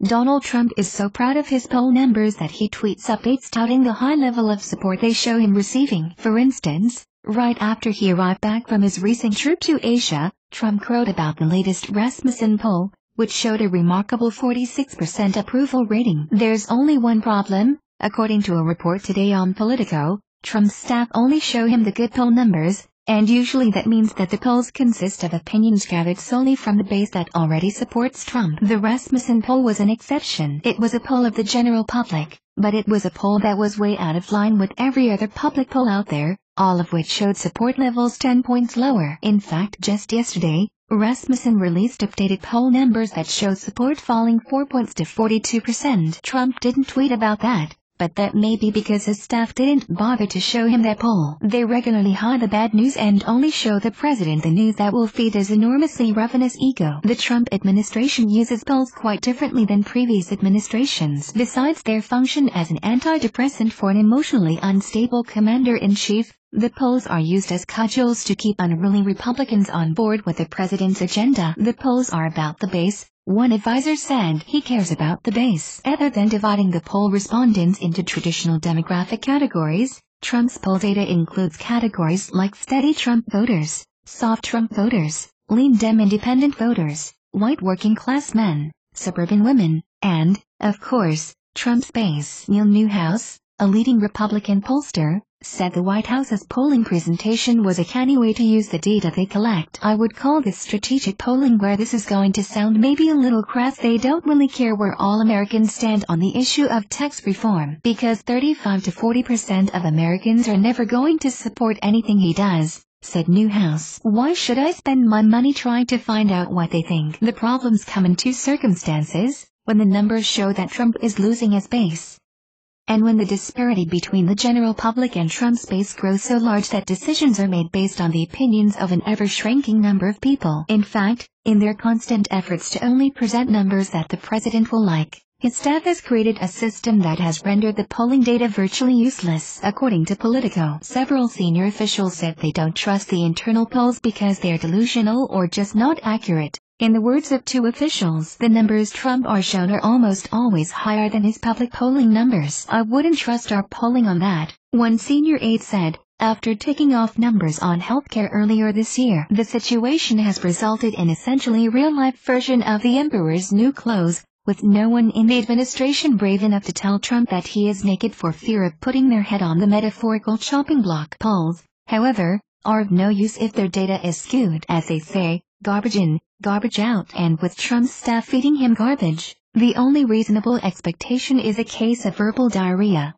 Donald Trump is so proud of his poll numbers that he tweets updates touting the high level of support they show him receiving. For instance, right after he arrived back from his recent trip to Asia, Trump crowed about the latest Rasmussen poll, which showed a remarkable 46% approval rating. There's only one problem, according to a report today on Politico. Trump's staff only show him the good poll numbers, and usually that means that the polls consist of opinions gathered solely from the base that already supports Trump. The Rasmussen poll was an exception. It was a poll of the general public, but it was a poll that was way out of line with every other public poll out there, all of which showed support levels 10 points lower. In fact, just yesterday, Rasmussen released updated poll numbers that showed support falling 4 points to 42%. Trump didn't tweet about that, but that may be because his staff didn't bother to show him that poll. They regularly hide the bad news and only show the president the news that will feed his enormously ravenous ego. The Trump administration uses polls quite differently than previous administrations. Besides their function as an antidepressant for an emotionally unstable commander-in-chief, the polls are used as cudgels to keep unruly Republicans on board with the president's agenda. The polls are about the base. One advisor said he cares about the base. Other than dividing the poll respondents into traditional demographic categories, Trump's poll data includes categories like steady Trump voters, soft Trump voters, lean Dem independent voters, white working class men, suburban women, and, of course, Trump's base. Neil Newhouse, a leading Republican pollster, said the White House's polling presentation was a canny way to use the data they collect. I would call this strategic polling. Where this is going to sound maybe a little crass, they don't really care where all Americans stand on the issue of tax reform, because 35 to 40% of Americans are never going to support anything he does, said Newhouse. Why should I spend my money trying to find out what they think? The problems come in two circumstances: when the numbers show that Trump is losing his base, and when the disparity between the general public and Trump's base grows so large that decisions are made based on the opinions of an ever-shrinking number of people. In fact, in their constant efforts to only present numbers that the president will like, his staff has created a system that has rendered the polling data virtually useless. According to Politico, several senior officials said they don't trust the internal polls because they're delusional or just not accurate. In the words of two officials, the numbers Trump are shown are almost always higher than his public polling numbers. I wouldn't trust our polling on that, one senior aide said. After taking off numbers on healthcare earlier this year, the situation has resulted in essentially a real-life version of the emperor's new clothes, with no one in the administration brave enough to tell Trump that he is naked for fear of putting their head on the metaphorical chopping block. Polls, however, are of no use if their data is skewed. As they say, garbage in, garbage out. And with Trump's staff feeding him garbage, the only reasonable expectation is a case of verbal diarrhea.